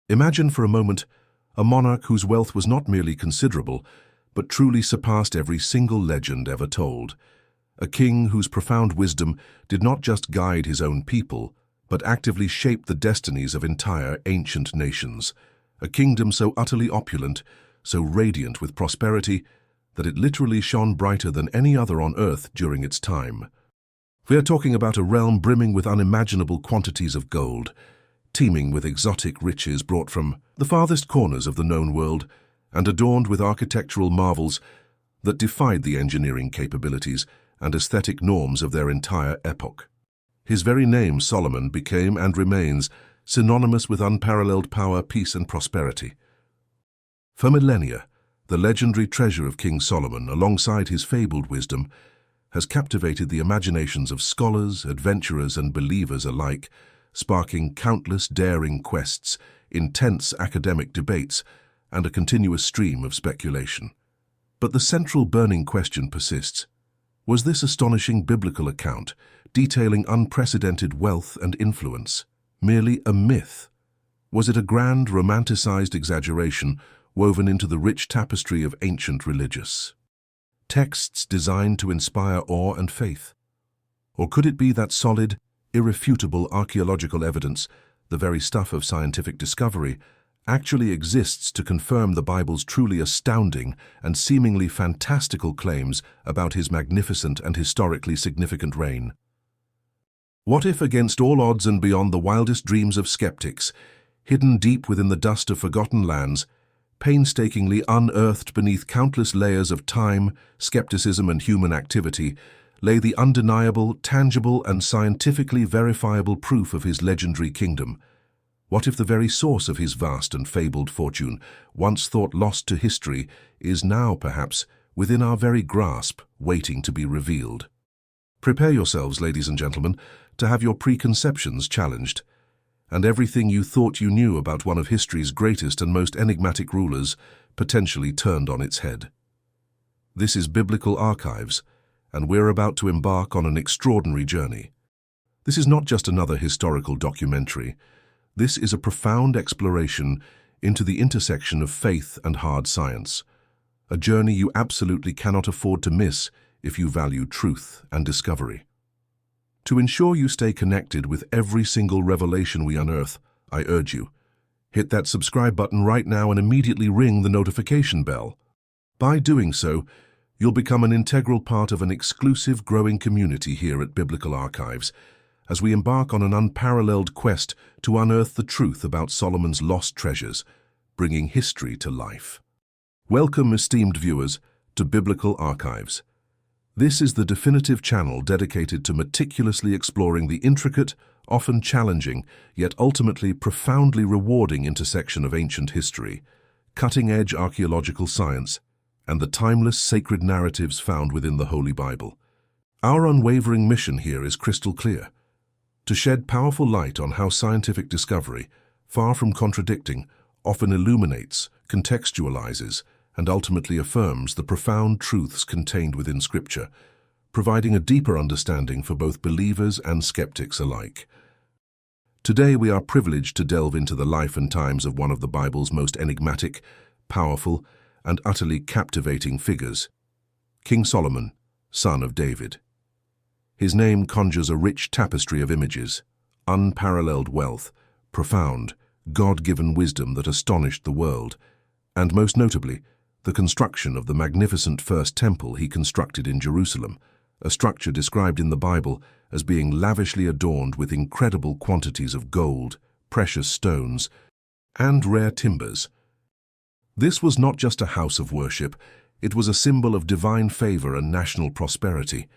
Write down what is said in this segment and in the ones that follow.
Imagine for a moment a monarch whose wealth was not merely considerable, but truly surpassed every single legend ever told. A king whose profound wisdom did not just guide his own people, but actively shaped the destinies of entire ancient nations. A kingdom so utterly opulent, so radiant with prosperity, that it literally shone brighter than any other on earth during its time. We are talking about a realm brimming with unimaginable quantities of gold, teeming with exotic riches brought from the farthest corners of the known world, and adorned with architectural marvels that defied the engineering capabilities and aesthetic norms of their entire epoch. His very name, Solomon, became and remains synonymous with unparalleled power, peace, and prosperity. For millennia, the legendary treasure of King Solomon, alongside his fabled wisdom, has captivated the imaginations of scholars, adventurers, and believers alike, sparking countless daring quests, intense academic debates, and a continuous stream of speculation. But the central burning question persists. Was this astonishing biblical account, detailing unprecedented wealth and influence, merely a myth? Was it a grand, romanticized exaggeration woven into the rich tapestry of ancient religious texts designed to inspire awe and faith? Or could it be that solid, irrefutable archaeological evidence, the very stuff of scientific discovery, actually exists to confirm the Bible's truly astounding and seemingly fantastical claims about his magnificent and historically significant reign? What if, against all odds and beyond the wildest dreams of skeptics, hidden deep within the dust of forgotten lands, painstakingly unearthed beneath countless layers of time, skepticism, and human activity, lay the undeniable, tangible, and scientifically verifiable proof of his legendary kingdom? What if the very source of his vast and fabled fortune, once thought lost to history, is now, perhaps, within our very grasp, waiting to be revealed? Prepare yourselves, ladies and gentlemen, to have your preconceptions challenged, and everything you thought you knew about one of history's greatest and most enigmatic rulers potentially turned on its head. This is Biblical Archives, and we're about to embark on an extraordinary journey. This is not just another historical documentary. This is a profound exploration into the intersection of faith and hard science, a journey you absolutely cannot afford to miss if you value truth and discovery. To ensure you stay connected with every single revelation we unearth, I urge you, hit that subscribe button right now and immediately ring the notification bell. By doing so, you'll become an integral part of an exclusive growing community here at Biblical Archives, as we embark on an unparalleled quest to unearth the truth about Solomon's lost treasures, bringing history to life. Welcome, esteemed viewers, to Biblical Archives. This is the definitive channel dedicated to meticulously exploring the intricate, often challenging, yet ultimately profoundly rewarding intersection of ancient history, cutting-edge archaeological science, and the timeless sacred narratives found within the Holy Bible. Our unwavering mission here is crystal clear: to shed powerful light on how scientific discovery, far from contradicting, often illuminates, contextualizes, and ultimately affirms the profound truths contained within Scripture, providing a deeper understanding for both believers and skeptics alike. Today we are privileged to delve into the life and times of one of the Bible's most enigmatic, powerful, and utterly captivating figures, King Solomon, son of David. His name conjures a rich tapestry of images, unparalleled wealth, profound, God-given wisdom that astonished the world, and most notably, the construction of the magnificent first temple he constructed in Jerusalem, a structure described in the Bible as being lavishly adorned with incredible quantities of gold, precious stones, and rare timbers. This was not just a house of worship, it was a symbol of divine favor and national prosperity.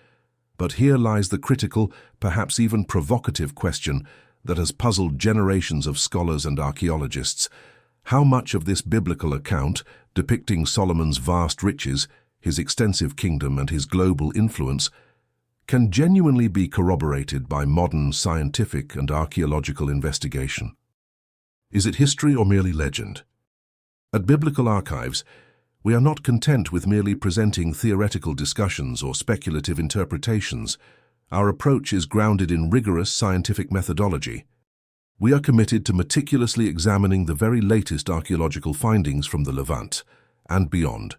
But here lies the critical, perhaps even provocative question that has puzzled generations of scholars and archaeologists. How much of this biblical account, depicting Solomon's vast riches, his extensive kingdom, and his global influence, can genuinely be corroborated by modern scientific and archaeological investigation? Is it history or merely legend? At Biblical Archives, we are not content with merely presenting theoretical discussions or speculative interpretations. Our approach is grounded in rigorous scientific methodology. We are committed to meticulously examining the very latest archaeological findings from the Levant and beyond,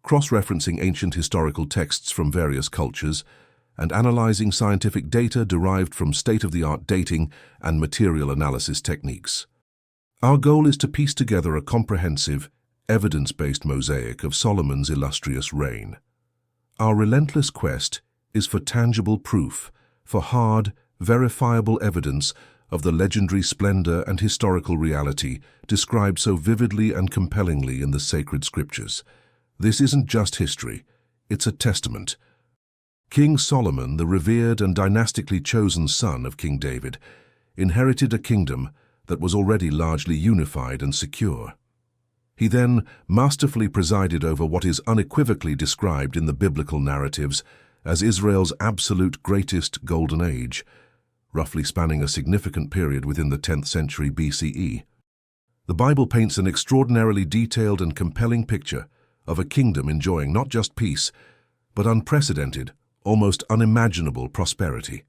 cross-referencing ancient historical texts from various cultures, and analyzing scientific data derived from state-of-the-art dating and material analysis techniques. Our goal is to piece together a comprehensive, evidence-based mosaic of Solomon's illustrious reign. Our relentless quest is for tangible proof, for hard, verifiable evidence of the legendary splendor and historical reality described so vividly and compellingly in the sacred scriptures. This isn't just history, it's a testament. King Solomon, the revered and dynastically chosen son of King David, inherited a kingdom that was already largely unified and secure. He then masterfully presided over what is unequivocally described in the biblical narratives as Israel's absolute greatest golden age, roughly spanning a significant period within the 10th century BCE. The Bible paints an extraordinarily detailed and compelling picture of a kingdom enjoying not just peace, but unprecedented, almost unimaginable prosperity.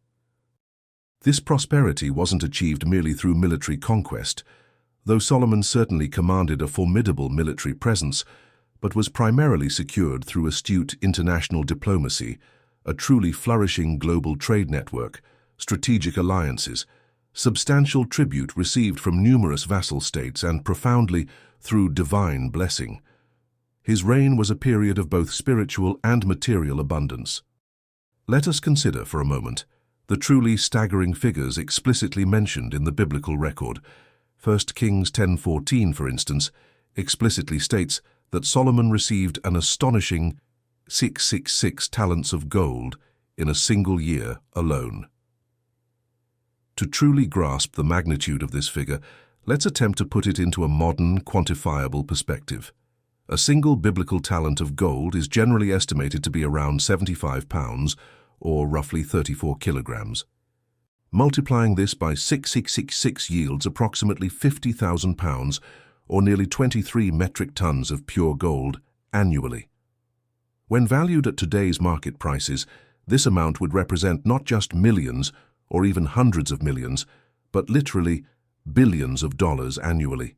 This prosperity wasn't achieved merely through military conquest, though Solomon certainly commanded a formidable military presence, but was primarily secured through astute international diplomacy, a truly flourishing global trade network, strategic alliances, substantial tribute received from numerous vassal states, and profoundly, through divine blessing. His reign was a period of both spiritual and material abundance. Let us consider for a moment the truly staggering figures explicitly mentioned in the biblical record. 1 Kings 10:14, for instance, explicitly states that Solomon received an astonishing 666 talents of gold in a single year alone. To truly grasp the magnitude of this figure, let's attempt to put it into a modern, quantifiable perspective. A single biblical talent of gold is generally estimated to be around 75 pounds, or roughly 34 kilograms. Multiplying this by 666 yields approximately 50,000 pounds, or nearly 23 metric tons of pure gold annually. When valued at today's market prices, this amount would represent not just millions or even hundreds of millions, but literally billions of dollars annually.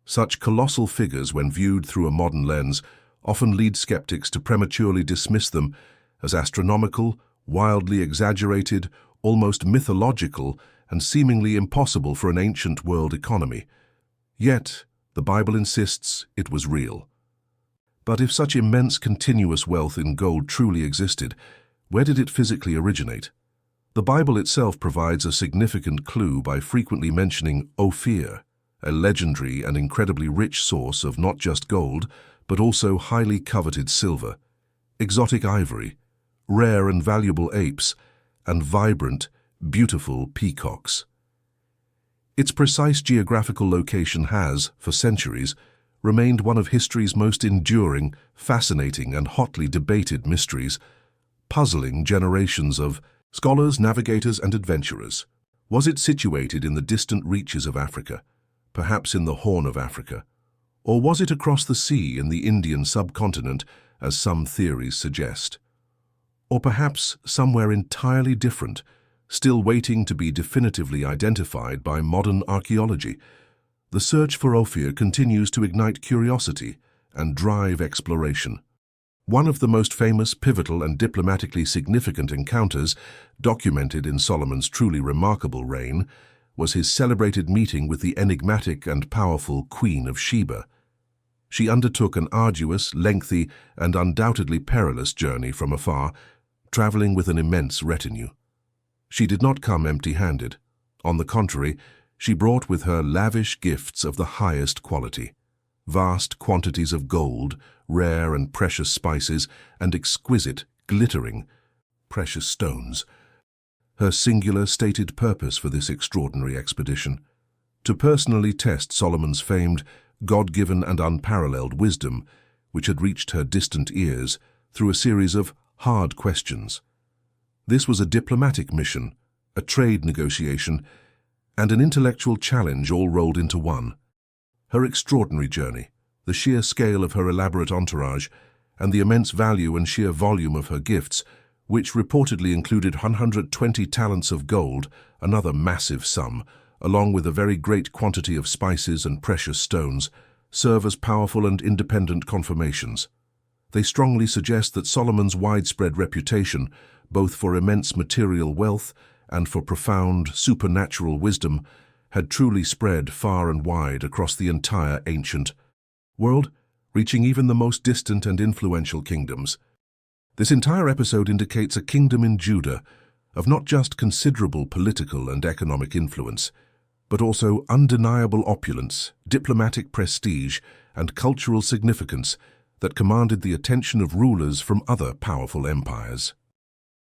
Such colossal figures, when viewed through a modern lens, often lead skeptics to prematurely dismiss them as astronomical, wildly exaggerated, almost mythological, and seemingly impossible for an ancient world economy. Yet, the Bible insists it was real. But if such immense continuous wealth in gold truly existed, where did it physically originate? The Bible itself provides a significant clue by frequently mentioning Ophir, a legendary and incredibly rich source of not just gold, but also highly coveted silver, exotic ivory, rare and valuable apes, and vibrant, beautiful peacocks. Its precise geographical location has, for centuries, remained one of history's most enduring, fascinating, and hotly debated mysteries, puzzling generations of scholars, navigators, and adventurers. Was it situated in the distant reaches of Africa, perhaps in the Horn of Africa? Or was it across the sea in the Indian subcontinent, as some theories suggest? Or perhaps somewhere entirely different, still waiting to be definitively identified by modern archaeology? The search for Ophir continues to ignite curiosity and drive exploration. One of the most famous, pivotal, and diplomatically significant encounters documented in Solomon's truly remarkable reign was his celebrated meeting with the enigmatic and powerful Queen of Sheba. She undertook an arduous, lengthy, and undoubtedly perilous journey from afar, traveling with an immense retinue. She did not come empty-handed. On the contrary, she brought with her lavish gifts of the highest quality. Vast quantities of gold, rare and precious spices, and exquisite, glittering, precious stones. Her singular stated purpose for this extraordinary expedition: to personally test Solomon's famed, God-given and unparalleled wisdom, which had reached her distant ears through a series of hard questions. This was a diplomatic mission, a trade negotiation, and an intellectual challenge all rolled into one. Her extraordinary journey, the sheer scale of her elaborate entourage, and the immense value and sheer volume of her gifts, which reportedly included 120 talents of gold, another massive sum, along with a very great quantity of spices and precious stones, serve as powerful and independent confirmations. They strongly suggest that Solomon's widespread reputation, both for immense material wealth and for profound supernatural wisdom, had truly spread far and wide across the entire ancient world, reaching even the most distant and influential kingdoms. This entire episode indicates a kingdom in Judah of not just considerable political and economic influence, but also undeniable opulence, diplomatic prestige, and cultural significance that commanded the attention of rulers from other powerful empires.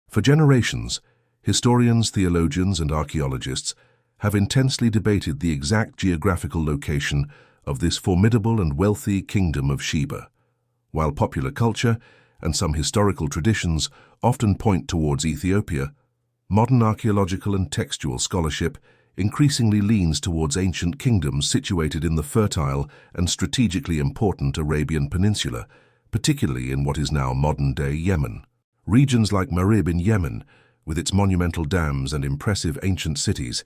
For generations, historians, theologians, and archaeologists have intensely debated the exact geographical location of this formidable and wealthy kingdom of Sheba. While popular culture and some historical traditions often point towards Ethiopia, modern archaeological and textual scholarship increasingly leans towards ancient kingdoms situated in the fertile and strategically important Arabian Peninsula, particularly in what is now modern-day Yemen. Regions like Marib in Yemen, with its monumental dams and impressive ancient cities,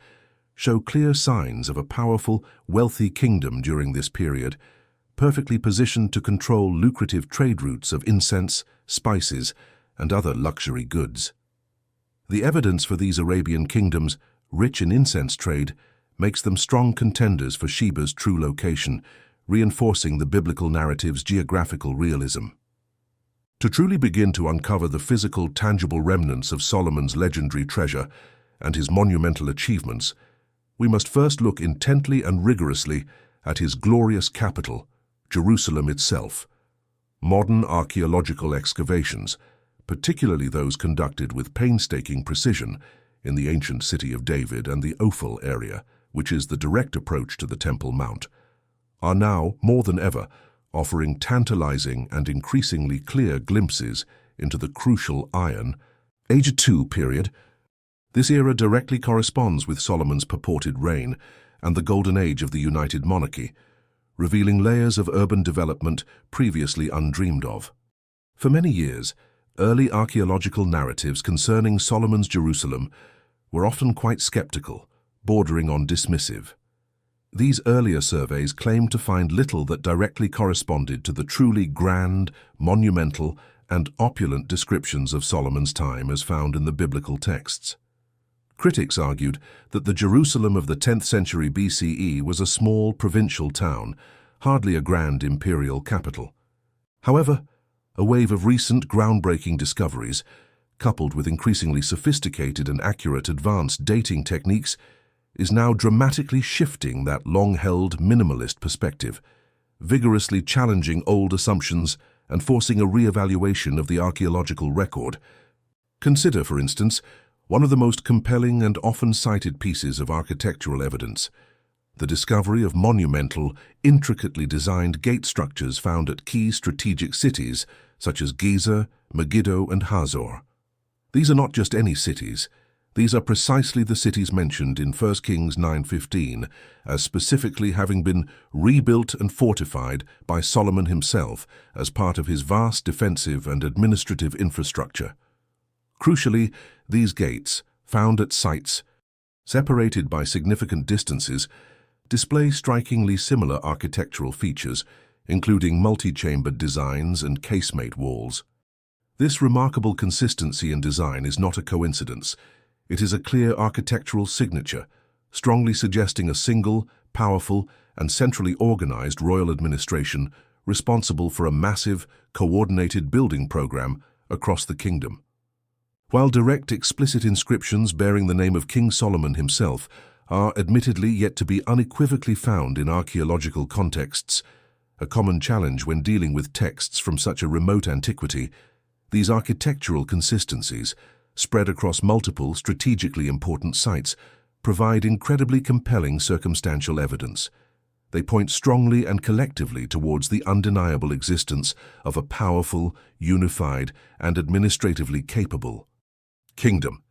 show clear signs of a powerful, wealthy kingdom during this period, perfectly positioned to control lucrative trade routes of incense, spices, and other luxury goods. The evidence for these Arabian kingdoms, rich in incense trade, makes them strong contenders for Sheba's true location, reinforcing the biblical narrative's geographical realism. To truly begin to uncover the physical, tangible remnants of Solomon's legendary treasure and his monumental achievements, we must first look intently and rigorously at his glorious capital, Jerusalem itself. Modern archaeological excavations, particularly those conducted with painstaking precision in the ancient city of David and the Ophir area, which is the direct approach to the Temple Mount, are now, more than ever, offering tantalizing and increasingly clear glimpses into the crucial Iron Age II period. This era directly corresponds with Solomon's purported reign and the golden age of the United Monarchy, revealing layers of urban development previously undreamed of. For many years, early archaeological narratives concerning Solomon's Jerusalem were often quite skeptical, bordering on dismissive. These earlier surveys claimed to find little that directly corresponded to the truly grand, monumental, and opulent descriptions of Solomon's time as found in the biblical texts. Critics argued that the Jerusalem of the 10th century BCE was a small provincial town, hardly a grand imperial capital. However, a wave of recent groundbreaking discoveries, coupled with increasingly sophisticated and accurate advanced dating techniques, is now dramatically shifting that long-held minimalist perspective, vigorously challenging old assumptions and forcing a re-evaluation of the archaeological record. Consider, for instance, one of the most compelling and often cited pieces of architectural evidence, the discovery of monumental, intricately designed gate structures found at key strategic cities such as Gezer, Megiddo, and Hazor. These are not just any cities. These are precisely the cities mentioned in 1 Kings 9:15 as specifically having been rebuilt and fortified by Solomon himself as part of his vast defensive and administrative infrastructure. Crucially, these gates, found at sites separated by significant distances, display strikingly similar architectural features, including multi-chambered designs and casemate walls. This remarkable consistency in design is not a coincidence. It is a clear architectural signature, strongly suggesting a single, powerful, and centrally organized royal administration responsible for a massive, coordinated building program across the kingdom. While direct explicit inscriptions bearing the name of King Solomon himself are admittedly yet to be unequivocally found in archaeological contexts, a common challenge when dealing with texts from such a remote antiquity, these architectural consistencies, spread across multiple strategically important sites, provide incredibly compelling circumstantial evidence. They point strongly and collectively towards the undeniable existence of a powerful, unified, and administratively capable kingdom.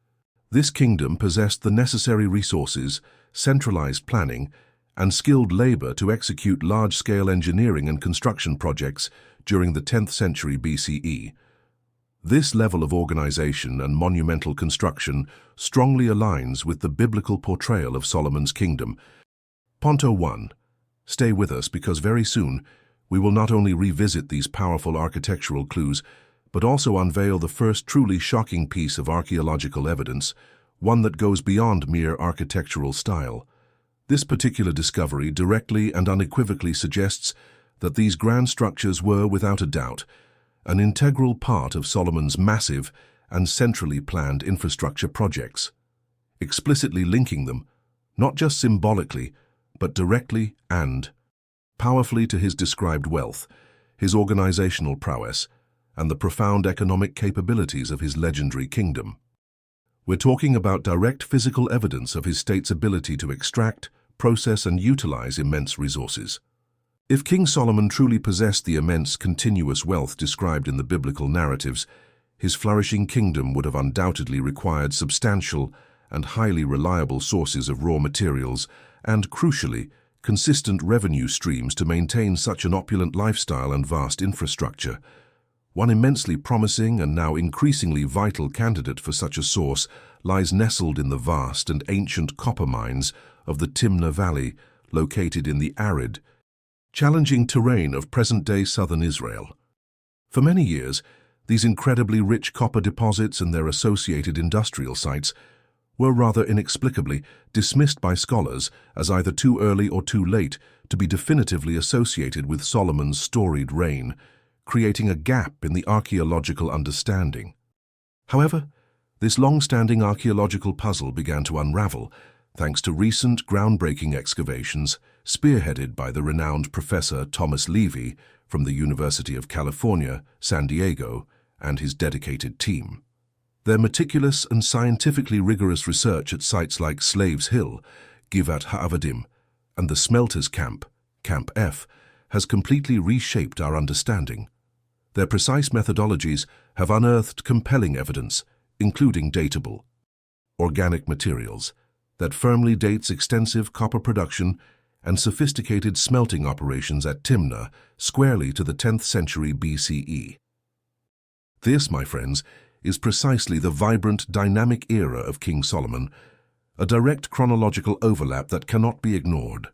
This kingdom possessed the necessary resources, centralized planning, and skilled labor to execute large-scale engineering and construction projects during the 10th century BCE. This level of organization and monumental construction strongly aligns with the biblical portrayal of Solomon's kingdom. Ponto 1. Stay with us because very soon we will not only revisit these powerful architectural clues, but also unveil the first truly shocking piece of archaeological evidence, one that goes beyond mere architectural style. This particular discovery directly and unequivocally suggests that these grand structures were, without a doubt, an integral part of Solomon's massive and centrally planned infrastructure projects, explicitly linking them, not just symbolically, but directly and powerfully to his described wealth, his organizational prowess, and the profound economic capabilities of his legendary kingdom. We're talking about direct physical evidence of his state's ability to extract, process, and utilize immense resources. If King Solomon truly possessed the immense continuous wealth described in the biblical narratives, his flourishing kingdom would have undoubtedly required substantial and highly reliable sources of raw materials and, crucially, consistent revenue streams to maintain such an opulent lifestyle and vast infrastructure. One immensely promising and now increasingly vital candidate for such a source lies nestled in the vast and ancient copper mines of the Timna Valley, located in the arid, challenging terrain of present-day southern Israel. For many years, these incredibly rich copper deposits and their associated industrial sites were rather inexplicably dismissed by scholars as either too early or too late to be definitively associated with Solomon's storied reign, creating a gap in the archaeological understanding. However, this long-standing archaeological puzzle began to unravel thanks to recent groundbreaking excavations spearheaded by the renowned Professor Thomas Levy from the University of California, San Diego, and his dedicated team. Their meticulous and scientifically rigorous research at sites like Slaves Hill, Givat Ha'avadim, and the Smelters Camp, Camp F, has completely reshaped our understanding. Their precise methodologies have unearthed compelling evidence, including datable, organic materials, that firmly dates extensive copper production and sophisticated smelting operations at Timna squarely to the 10th century BCE. This, my friends, is precisely the vibrant, dynamic era of King Solomon, a direct chronological overlap that cannot be ignored.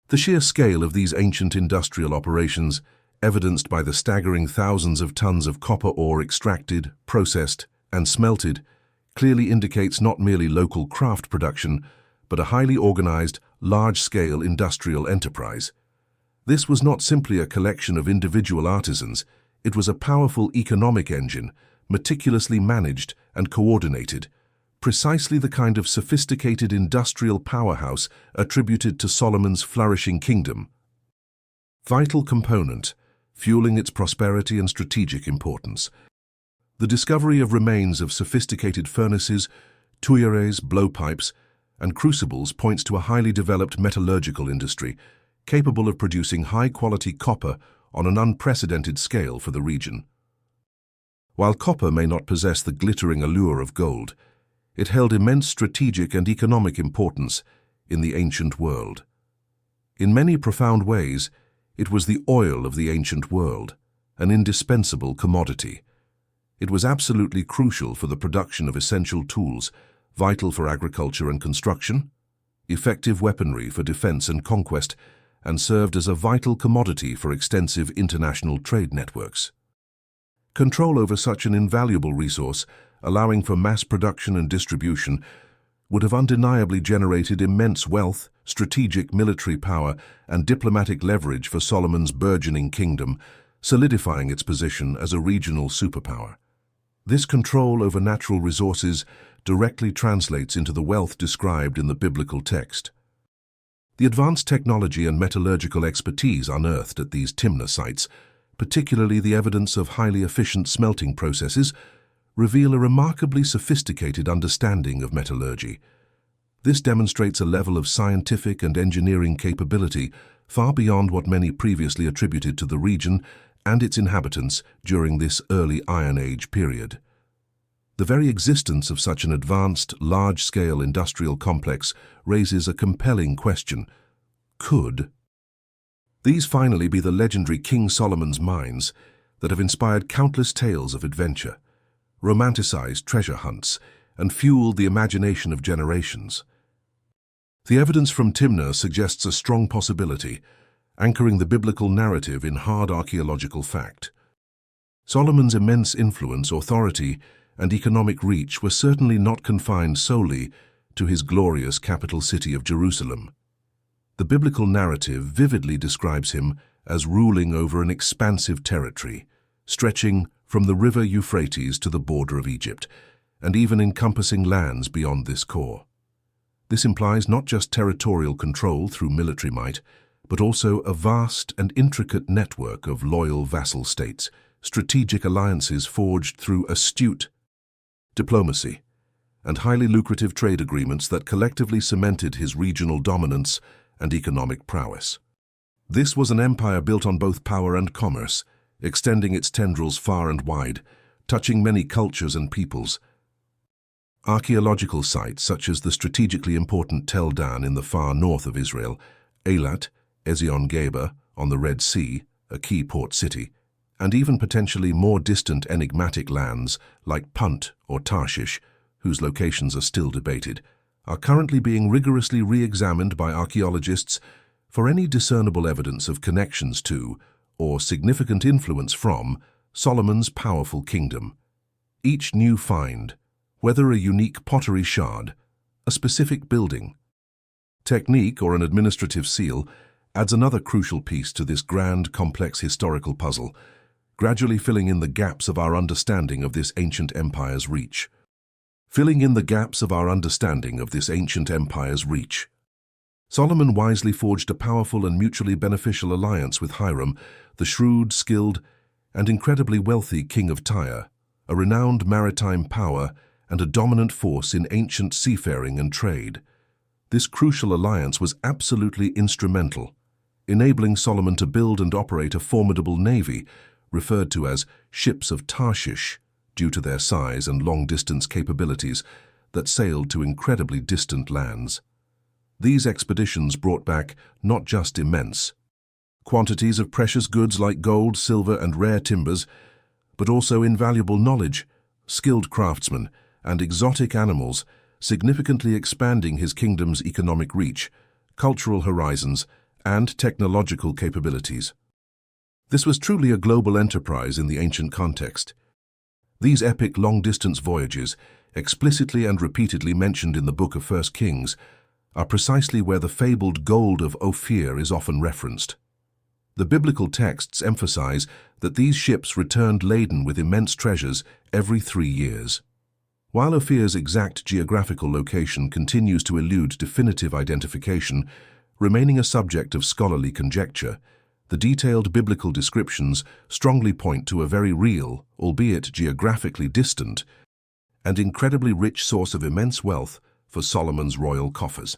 The sheer scale of these ancient industrial operations, evidenced by the staggering thousands of tons of copper ore extracted, processed, and smelted, clearly indicates not merely local craft production, but a highly organized, large-scale industrial enterprise. This was not simply a collection of individual artisans, it was a powerful economic engine, meticulously managed and coordinated, precisely the kind of sophisticated industrial powerhouse attributed to Solomon's flourishing kingdom. Vital component, fueling its prosperity and strategic importance. The discovery of remains of sophisticated furnaces, tuyeres, blowpipes, and crucibles points to a highly developed metallurgical industry, capable of producing high-quality copper on an unprecedented scale for the region. While copper may not possess the glittering allure of gold, it held immense strategic and economic importance in the ancient world. In many profound ways, it was the oil of the ancient world, an indispensable commodity. It was absolutely crucial for the production of essential tools, vital for agriculture and construction, effective weaponry for defense and conquest, and served as a vital commodity for extensive international trade networks. Control over such an invaluable resource, allowing for mass production and distribution, would have undeniably generated immense wealth, strategic military power, and diplomatic leverage for Solomon's burgeoning kingdom, solidifying its position as a regional superpower. This control over natural resources directly translates into the wealth described in the biblical text. The advanced technology and metallurgical expertise unearthed at these Timna sites, particularly the evidence of highly efficient smelting processes, reveal a remarkably sophisticated understanding of metallurgy. This demonstrates a level of scientific and engineering capability far beyond what many previously attributed to the region and its inhabitants during this early Iron Age period. The very existence of such an advanced, large-scale industrial complex raises a compelling question. Could these finally be the legendary King Solomon's mines that have inspired countless tales of adventure, romanticized treasure hunts, and fueled the imagination of generations. The evidence from Timna suggests a strong possibility, anchoring the biblical narrative in hard archaeological fact. Solomon's immense influence, authority, and economic reach were certainly not confined solely to his glorious capital city of Jerusalem. The biblical narrative vividly describes him as ruling over an expansive territory, stretching from the river Euphrates to the border of Egypt, and even encompassing lands beyond this core. This implies not just territorial control through military might, but also a vast and intricate network of loyal vassal states, strategic alliances forged through astute diplomacy, and highly lucrative trade agreements that collectively cemented his regional dominance and economic prowess. This was an empire built on both power and commerce, extending its tendrils far and wide, touching many cultures and peoples. Archaeological sites such as the strategically important Tel Dan in the far north of Israel, Eilat, Ezion-Geber on the Red Sea, a key port city, and even potentially more distant enigmatic lands like Punt or Tarshish, whose locations are still debated, are currently being rigorously re-examined by archaeologists for any discernible evidence of connections to, or significant influence from, Solomon's powerful kingdom. Each new find, whether a unique pottery shard, a specific building, technique, or an administrative seal, adds another crucial piece to this grand, complex historical puzzle, gradually filling in the gaps of our understanding of this ancient empire's reach. Filling in the gaps of our understanding of this ancient empire's reach. Solomon wisely forged a powerful and mutually beneficial alliance with Hiram, the shrewd, skilled, and incredibly wealthy king of Tyre, a renowned maritime power and a dominant force in ancient seafaring and trade. This crucial alliance was absolutely instrumental, enabling Solomon to build and operate a formidable navy, referred to as ships of Tarshish, due to their size and long-distance capabilities, that sailed to incredibly distant lands. These expeditions brought back not just immense quantities of precious goods like gold, silver, and rare timbers, but also invaluable knowledge, skilled craftsmen, and exotic animals, significantly expanding his kingdom's economic reach, cultural horizons, and technological capabilities. This was truly a global enterprise in the ancient context. These epic long-distance voyages, explicitly and repeatedly mentioned in the Book of 1 Kings, are precisely where the fabled gold of Ophir is often referenced. The biblical texts emphasize that these ships returned laden with immense treasures every 3 years. While Ophir's exact geographical location continues to elude definitive identification, remaining a subject of scholarly conjecture, the detailed biblical descriptions strongly point to a very real, albeit geographically distant, and incredibly rich source of immense wealth for Solomon's royal coffers.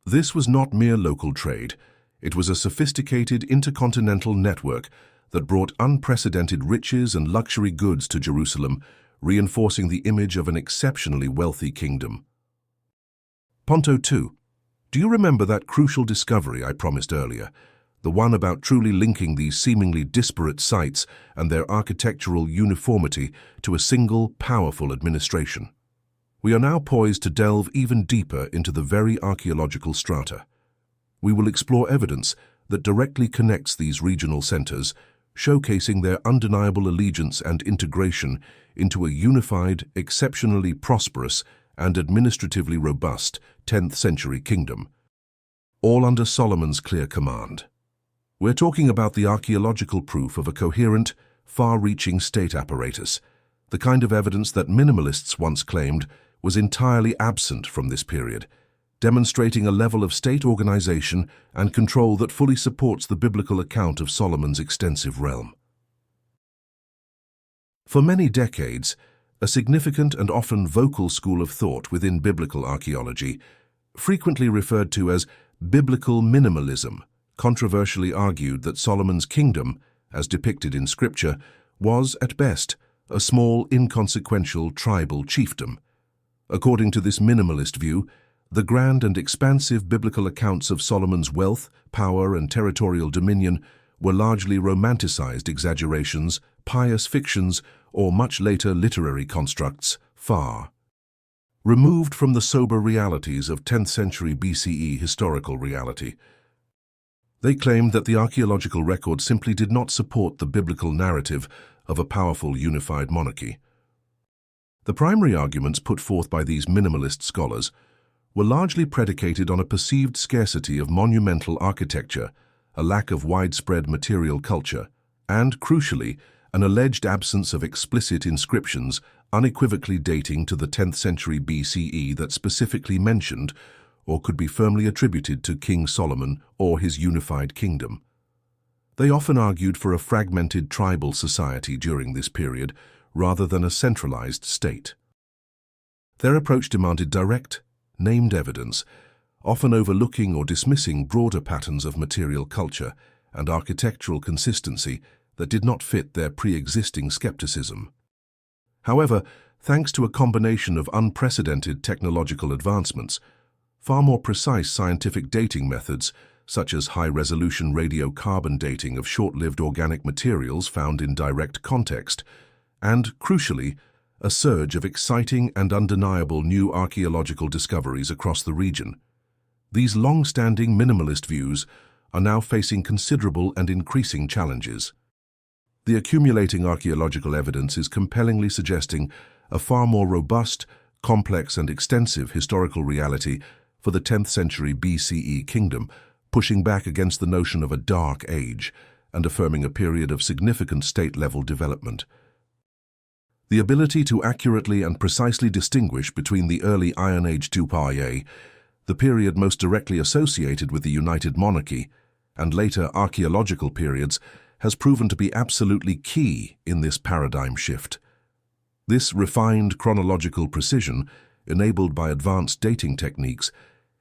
This was not mere local trade. It was a sophisticated intercontinental network that brought unprecedented riches and luxury goods to Jerusalem, reinforcing the image of an exceptionally wealthy kingdom. Ponto 2. Do you remember that crucial discovery I promised earlier? The one about truly linking these seemingly disparate sites and their architectural uniformity to a single, powerful administration. We are now poised to delve even deeper into the very archaeological strata. We will explore evidence that directly connects these regional centers, showcasing their undeniable allegiance and integration into a unified, exceptionally prosperous, and administratively robust 10th century kingdom, all under Solomon's clear command. We're talking about the archaeological proof of a coherent, far-reaching state apparatus, the kind of evidence that minimalists once claimed was entirely absent from this period, demonstrating a level of state organization and control that fully supports the biblical account of Solomon's extensive realm. For many decades, a significant and often vocal school of thought within biblical archaeology, frequently referred to as biblical minimalism, controversially argued that Solomon's kingdom, as depicted in Scripture, was, at best, a small, inconsequential tribal chiefdom. According to this minimalist view, the grand and expansive biblical accounts of Solomon's wealth, power, and territorial dominion were largely romanticized exaggerations, pious fictions, or much later literary constructs, far removed from the sober realities of 10th century BCE historical reality. They claimed that the archaeological record simply did not support the biblical narrative of a powerful unified monarchy. The primary arguments put forth by these minimalist scholars were largely predicated on a perceived scarcity of monumental architecture, a lack of widespread material culture, and, crucially, an alleged absence of explicit inscriptions unequivocally dating to the 10th century BCE that specifically mentioned or could be firmly attributed to King Solomon or his unified kingdom. They often argued for a fragmented tribal society during this period rather than a centralized state. Their approach demanded direct, named evidence, often overlooking or dismissing broader patterns of material culture and architectural consistency that did not fit their pre-existing skepticism. However, thanks to a combination of unprecedented technological advancements, far more precise scientific dating methods, such as high-resolution radiocarbon dating of short-lived organic materials found in direct context, and, crucially, a surge of exciting and undeniable new archaeological discoveries across the region. These long-standing minimalist views are now facing considerable and increasing challenges. The accumulating archaeological evidence is compellingly suggesting a far more robust, complex and extensive historical reality for the 10th century BCE kingdom, pushing back against the notion of a dark age and affirming a period of significant state-level development. The ability to accurately and precisely distinguish between the early Iron Age 2Pa, the period most directly associated with the United Monarchy, and later archaeological periods, has proven to be absolutely key in this paradigm shift. This refined chronological precision, enabled by advanced dating techniques,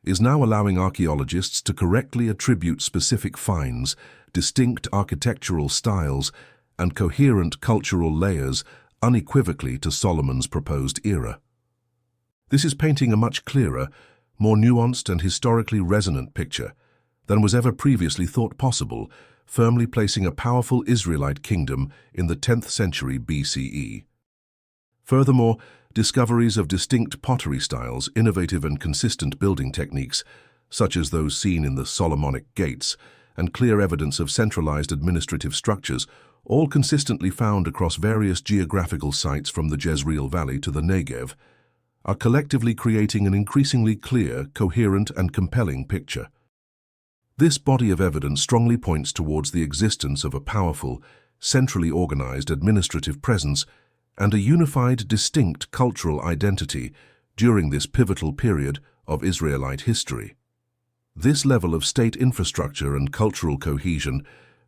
is now allowing archaeologists to correctly attribute specific finds, distinct architectural styles, and coherent cultural layers unequivocally to Solomon's proposed era. This is painting a much clearer, more nuanced and historically resonant picture than was ever previously thought possible, firmly placing a powerful Israelite kingdom in the 10th century BCE. Furthermore, discoveries of distinct pottery styles, innovative and consistent building techniques, such as those seen in the Solomonic gates, and clear evidence of centralized administrative structures, all consistently found across various geographical sites from the Gezer Valley to the Negev, are collectively creating an increasingly clear, coherent, and compelling picture. This body of evidence strongly points towards the existence of a powerful, centrally organized administrative presence and a unified, distinct cultural identity during this pivotal period of Israelite history. This level of state infrastructure and cultural cohesion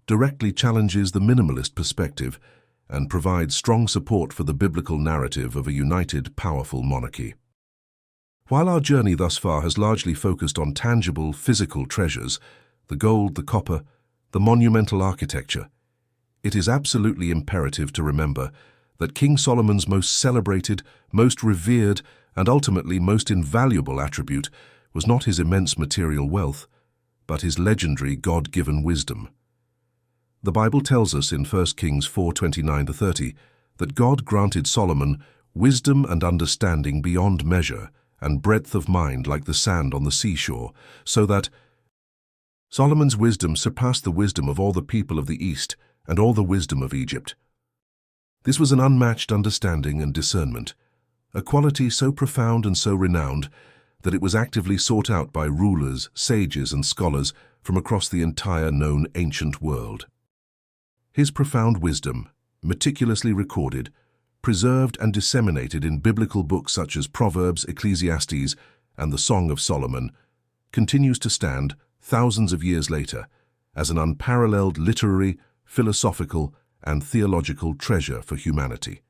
directly challenges the minimalist perspective and provides strong support for the biblical narrative of a united, powerful monarchy. While our journey thus far has largely focused on tangible, physical treasures, the gold, the copper, the monumental architecture, it is absolutely imperative to remember that King Solomon's most celebrated, most revered, and ultimately most invaluable attribute was not his immense material wealth, but his legendary God-given wisdom. The Bible tells us in 1 Kings 4:29-30 that God granted Solomon wisdom and understanding beyond measure and breadth of mind like the sand on the seashore, so that Solomon's wisdom surpassed the wisdom of all the people of the East and all the wisdom of Egypt. This was an unmatched understanding and discernment, a quality so profound and so renowned that it was actively sought out by rulers, sages, and scholars from across the entire known ancient world. His profound wisdom, meticulously recorded, preserved and disseminated in biblical books such as Proverbs, Ecclesiastes, and the Song of Solomon, continues to stand thousands of years later as an unparalleled literary, philosophical, and theological treasure for humanity.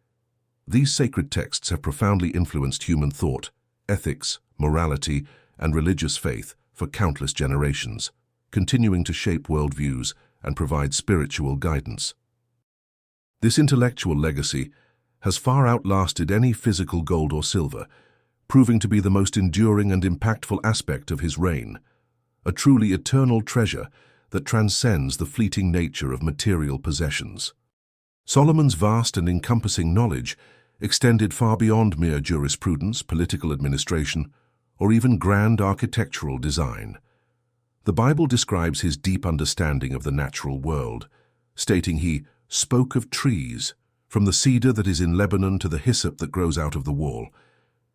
These sacred texts have profoundly influenced human thought, ethics, morality, and religious faith for countless generations, continuing to shape worldviews and provide spiritual guidance. This intellectual legacy has far outlasted any physical gold or silver, proving to be the most enduring and impactful aspect of his reign, a truly eternal treasure that transcends the fleeting nature of material possessions. Solomon's vast and encompassing knowledge extended far beyond mere jurisprudence, political administration, or even grand architectural design. The Bible describes his deep understanding of the natural world, stating he spoke of trees, from the cedar that is in Lebanon to the hyssop that grows out of the wall.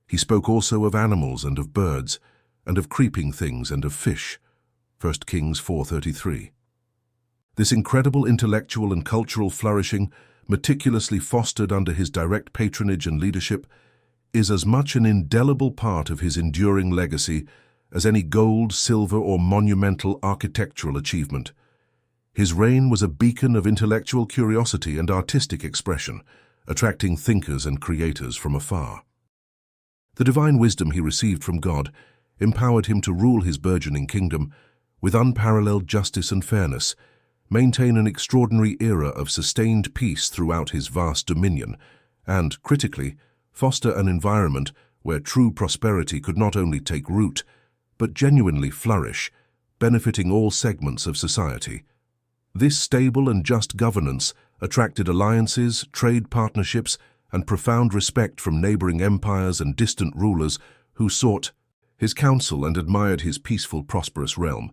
He spoke also of animals and of birds, and of creeping things and of fish. 1 Kings 4:33. This incredible intellectual and cultural flourishing, meticulously fostered under his direct patronage and leadership, is as much an indelible part of his enduring legacy as any gold, silver, or monumental architectural achievement. His reign was a beacon of intellectual curiosity and artistic expression, attracting thinkers and creators from afar. The divine wisdom he received from God empowered him to rule his burgeoning kingdom with unparalleled justice and fairness, maintain an extraordinary era of sustained peace throughout his vast dominion, and, critically, foster an environment where true prosperity could not only take root, but genuinely flourish, benefiting all segments of society. This stable and just governance attracted alliances, trade partnerships, and profound respect from neighboring empires and distant rulers who sought his counsel and admired his peaceful, prosperous realm.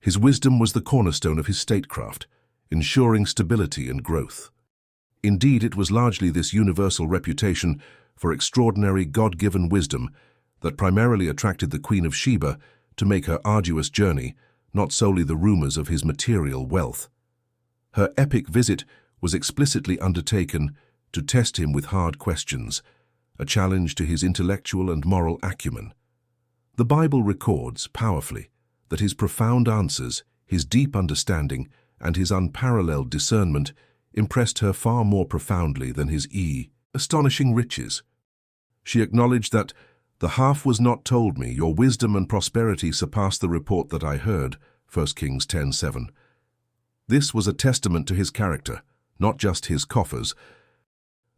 His wisdom was the cornerstone of his statecraft, ensuring stability and growth. Indeed, it was largely this universal reputation for extraordinary God-given wisdom that primarily attracted the Queen of Sheba to make her arduous journey, not solely the rumors of his material wealth. Her epic visit was explicitly undertaken to test him with hard questions, a challenge to his intellectual and moral acumen. The Bible records, powerfully, that his profound answers, his deep understanding, and his unparalleled discernment impressed her far more profoundly than his astonishing riches. She acknowledged that "the half was not told me, your wisdom and prosperity surpassed the report that I heard," 1 Kings 10:7. This was a testament to his character, not just his coffers.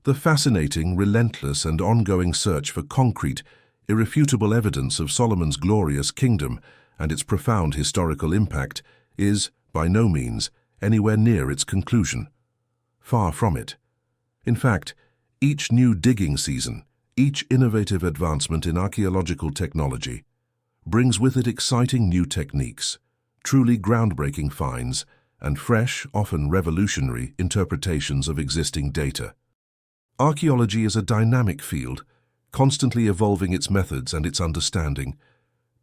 The fascinating, relentless, and ongoing search for concrete, irrefutable evidence of Solomon's glorious kingdom and its profound historical impact is, by no means, anywhere near its conclusion. Far from it. In fact, each new digging season, each innovative advancement in archaeological technology, brings with it exciting new techniques, truly groundbreaking finds, and fresh, often revolutionary, interpretations of existing data. Archaeology is a dynamic field, constantly evolving its methods and its understanding,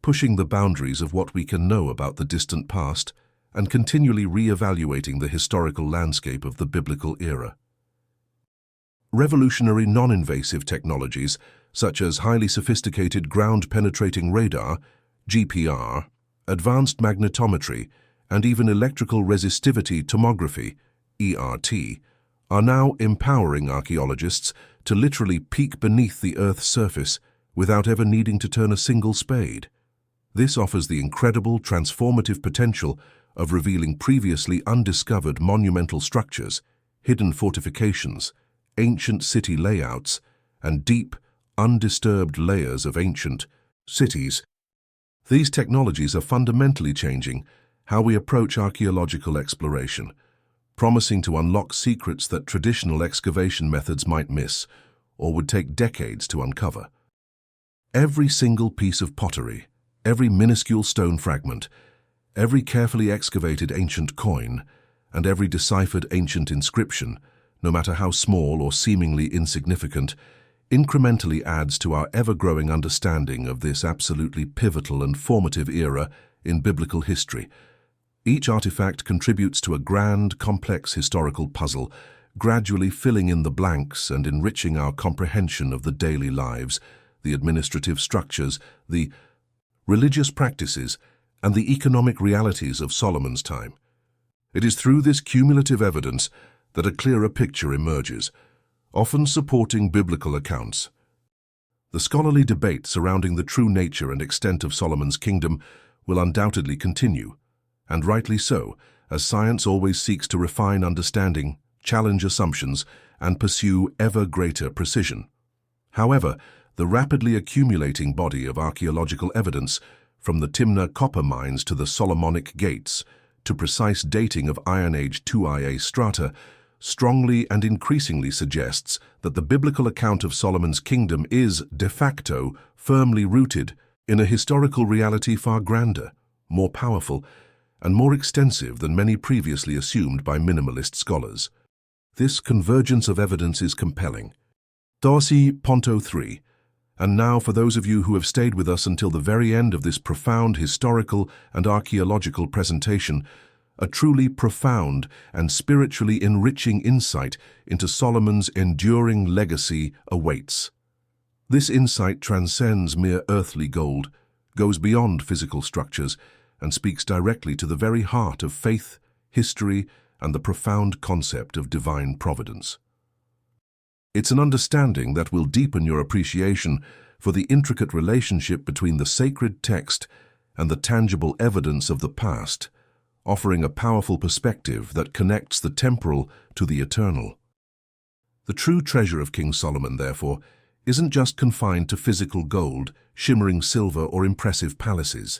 pushing the boundaries of what we can know about the distant past and continually re-evaluating the historical landscape of the biblical era. Revolutionary non-invasive technologies, such as highly sophisticated ground-penetrating radar, GPR, advanced magnetometry, and even electrical resistivity tomography, ERT, are now empowering archaeologists to literally peek beneath the Earth's surface without ever needing to turn a single spade. This offers the incredible transformative potential of revealing previously undiscovered monumental structures, hidden fortifications, ancient city layouts, and deep, undisturbed layers of ancient cities. These technologies are fundamentally changing how we approach archaeological exploration, promising to unlock secrets that traditional excavation methods might miss or would take decades to uncover. Every single piece of pottery, every minuscule stone fragment, every carefully excavated ancient coin, and every deciphered ancient inscription, no matter how small or seemingly insignificant, incrementally adds to our ever-growing understanding of this absolutely pivotal and formative era in biblical history. Each artifact contributes to a grand, complex historical puzzle, gradually filling in the blanks and enriching our comprehension of the daily lives, the administrative structures, the religious practices, and the economic realities of Solomon's time. It is through this cumulative evidence that a clearer picture emerges, often supporting biblical accounts. The scholarly debate surrounding the true nature and extent of Solomon's kingdom will undoubtedly continue, and rightly so, as science always seeks to refine understanding, challenge assumptions, and pursue ever greater precision. However, the rapidly accumulating body of archaeological evidence, from the Timna copper mines to the Solomonic gates, to precise dating of Iron Age 2IA strata strongly and increasingly suggests that the biblical account of Solomon's kingdom is, de facto, firmly rooted in a historical reality far grander, more powerful, and more extensive than many previously assumed by minimalist scholars. This convergence of evidence is compelling. Dorsi Ponto 3. And now, for those of you who have stayed with us until the very end of this profound historical and archaeological presentation, a truly profound and spiritually enriching insight into Solomon's enduring legacy awaits. This insight transcends mere earthly gold, goes beyond physical structures, and speaks directly to the very heart of faith, history, and the profound concept of divine providence. It's an understanding that will deepen your appreciation for the intricate relationship between the sacred text and the tangible evidence of the past, offering a powerful perspective that connects the temporal to the eternal. The true treasure of King Solomon, therefore, isn't just confined to physical gold, shimmering silver, or impressive palaces.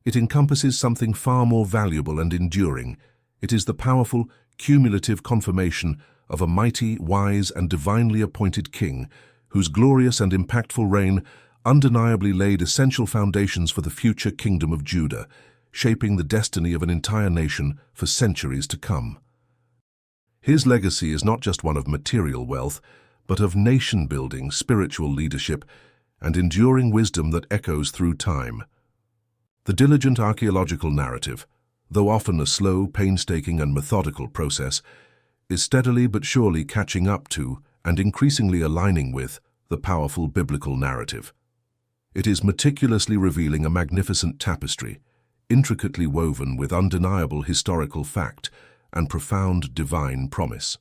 It encompasses something far more valuable and enduring. It is the powerful, cumulative confirmation of a mighty, wise, and divinely appointed king, whose glorious and impactful reign undeniably laid essential foundations for the future kingdom of Judah, shaping the destiny of an entire nation for centuries to come. His legacy is not just one of material wealth, but of nation-building, spiritual leadership, and enduring wisdom that echoes through time. The diligent archaeological narrative, though often a slow, painstaking, and methodical process, is steadily but surely catching up to and increasingly aligning with the powerful biblical narrative. It is meticulously revealing a magnificent tapestry, intricately woven with undeniable historical fact and profound divine promise.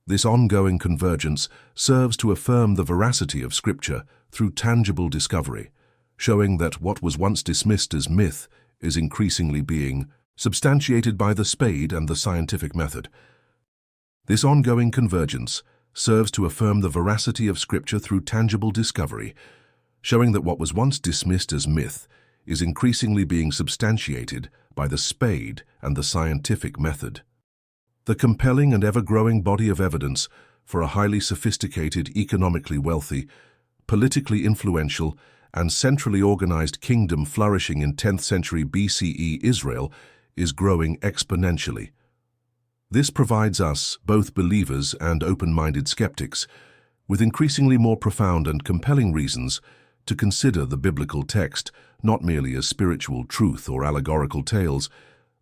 This ongoing convergence serves to affirm the veracity of Scripture through tangible discovery, showing that what was once dismissed as myth is increasingly being substantiated by the spade and the scientific method. This ongoing convergence serves to affirm the veracity of Scripture through tangible discovery, showing that what was once dismissed as myth is increasingly being substantiated by the spade and the scientific method. The compelling and ever-growing body of evidence for a highly sophisticated, economically wealthy, politically influential, and centrally organized kingdom flourishing in 10th century BCE Israel is growing exponentially. This provides us, both believers and open-minded skeptics, with increasingly more profound and compelling reasons to consider the biblical text not merely as spiritual truth or allegorical tales,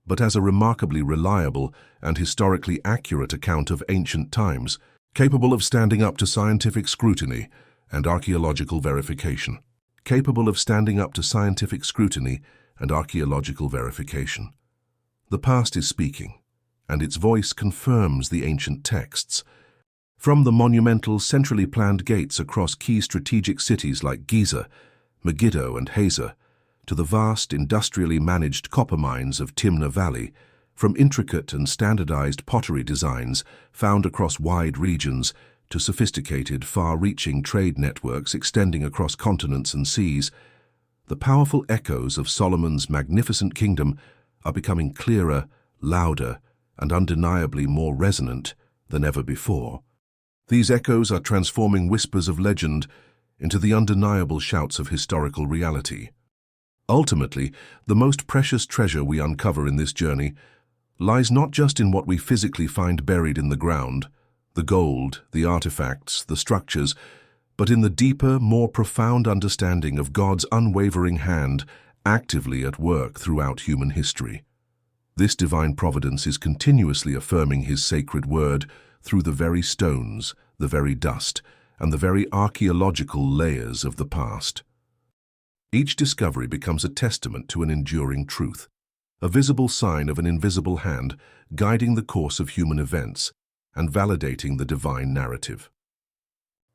but as a remarkably reliable and historically accurate account of ancient times, capable of standing up to scientific scrutiny and archaeological verification. Capable of standing up to scientific scrutiny and archaeological verification. The past is speaking, and its voice confirms the ancient texts. From the monumental, centrally planned gates across key strategic cities like Gezer, Megiddo, and Gezer, to the vast, industrially managed copper mines of Timna Valley, from intricate and standardized pottery designs found across wide regions to sophisticated, far-reaching trade networks extending across continents and seas, the powerful echoes of Solomon's magnificent kingdom are becoming clearer, louder, and undeniably more resonant than ever before. These echoes are transforming whispers of legend into the undeniable shouts of historical reality. Ultimately, the most precious treasure we uncover in this journey lies not just in what we physically find buried in the ground, the gold, the artifacts, the structures, but in the deeper, more profound understanding of God's unwavering hand actively at work throughout human history. This divine providence is continuously affirming His sacred word through the very stones, the very dust, and the very archaeological layers of the past. Each discovery becomes a testament to an enduring truth, a visible sign of an invisible hand guiding the course of human events and validating the divine narrative.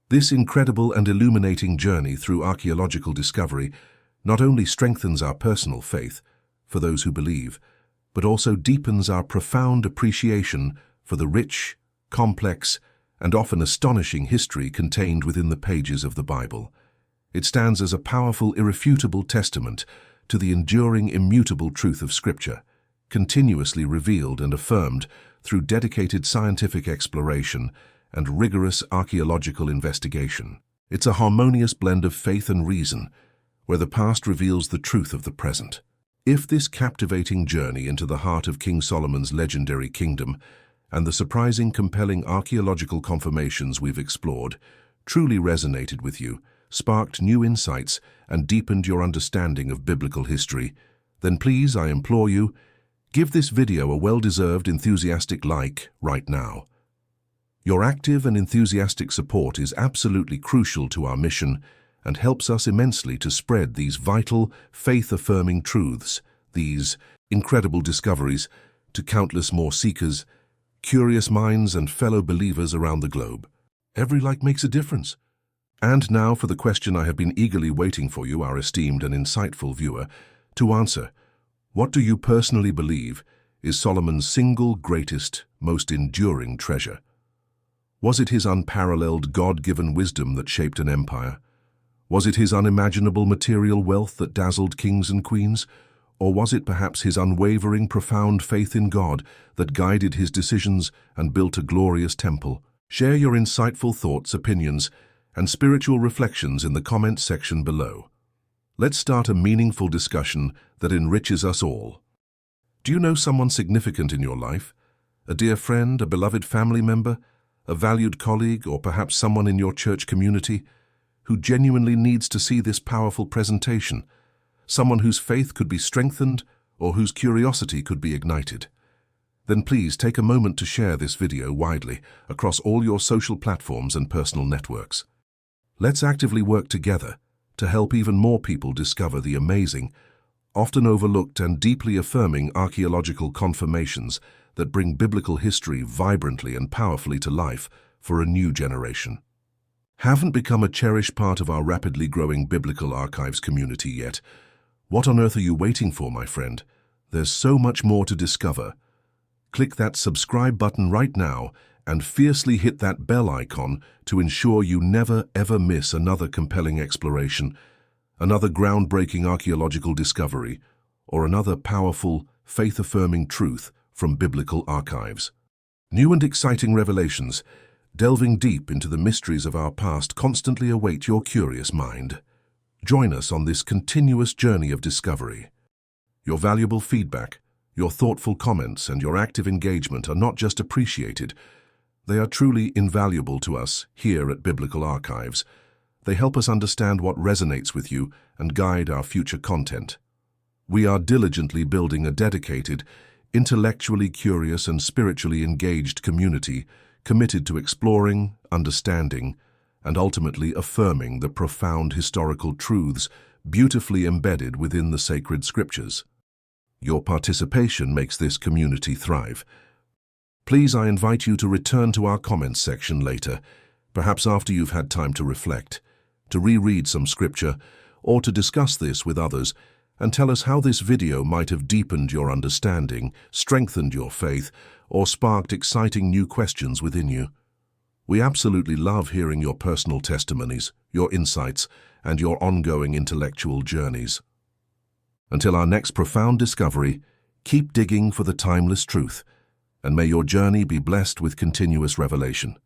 This incredible and illuminating journey through archaeological discovery not only strengthens our personal faith, for those who believe, but also deepens our profound appreciation for the rich, complex, and often astonishing history contained within the pages of the Bible. It stands as a powerful, irrefutable testament to the enduring, immutable truth of Scripture, continuously revealed and affirmed through dedicated scientific exploration and rigorous archaeological investigation. It's a harmonious blend of faith and reason, where the past reveals the truth of the present. If this captivating journey into the heart of King Solomon's legendary kingdom and the surprising, compelling archaeological confirmations we've explored truly resonated with you, sparked new insights, and deepened your understanding of biblical history, then please, I implore you, give this video a well-deserved enthusiastic like right now. Your active and enthusiastic support is absolutely crucial to our mission and helps us immensely to spread these vital, faith-affirming truths, these incredible discoveries, to countless more seekers, curious minds, and fellow believers around the globe. Every like makes a difference. And now for the question I have been eagerly waiting for you, our esteemed and insightful viewer, to answer. What do you personally believe is Solomon's single greatest, most enduring treasure? Was it his unparalleled God-given wisdom that shaped an empire? Was it his unimaginable material wealth that dazzled kings and queens? Or was it perhaps his unwavering, profound faith in God that guided his decisions and built a glorious temple? Share your insightful thoughts, opinions, and spiritual reflections in the comments section below. Let's start a meaningful discussion that enriches us all. Do you know someone significant in your life? A dear friend, a beloved family member, a valued colleague, or perhaps someone in your church community who genuinely needs to see this powerful presentation? Someone whose faith could be strengthened or whose curiosity could be ignited? Then please take a moment to share this video widely across all your social platforms and personal networks. Let's actively work together to help even more people discover the amazing, often overlooked and deeply affirming archaeological confirmations that bring biblical history vibrantly and powerfully to life for a new generation. Haven't become a cherished part of our rapidly growing biblical archives community yet? What on earth are you waiting for, my friend? There's so much more to discover. Click that subscribe button right now and fiercely hit that bell icon to ensure you never ever miss another compelling exploration, another groundbreaking archaeological discovery, or another powerful, faith-affirming truth from biblical archives. New and exciting revelations, delving deep into the mysteries of our past, constantly await your curious mind. Join us on this continuous journey of discovery. Your valuable feedback, your thoughtful comments, and your active engagement are not just appreciated, they are truly invaluable to us here at Biblical Archives. They help us understand what resonates with you and guide our future content. We are diligently building a dedicated, intellectually curious and spiritually engaged community committed to exploring, understanding, and ultimately affirming the profound historical truths beautifully embedded within the sacred scriptures. Your participation makes this community thrive. Please, I invite you to return to our comments section later, perhaps after you've had time to reflect, to reread some scripture, or to discuss this with others, and tell us how this video might have deepened your understanding, strengthened your faith, or sparked exciting new questions within you. We absolutely love hearing your personal testimonies, your insights, and your ongoing intellectual journeys. Until our next profound discovery, keep digging for the timeless truth, and may your journey be blessed with continuous revelation.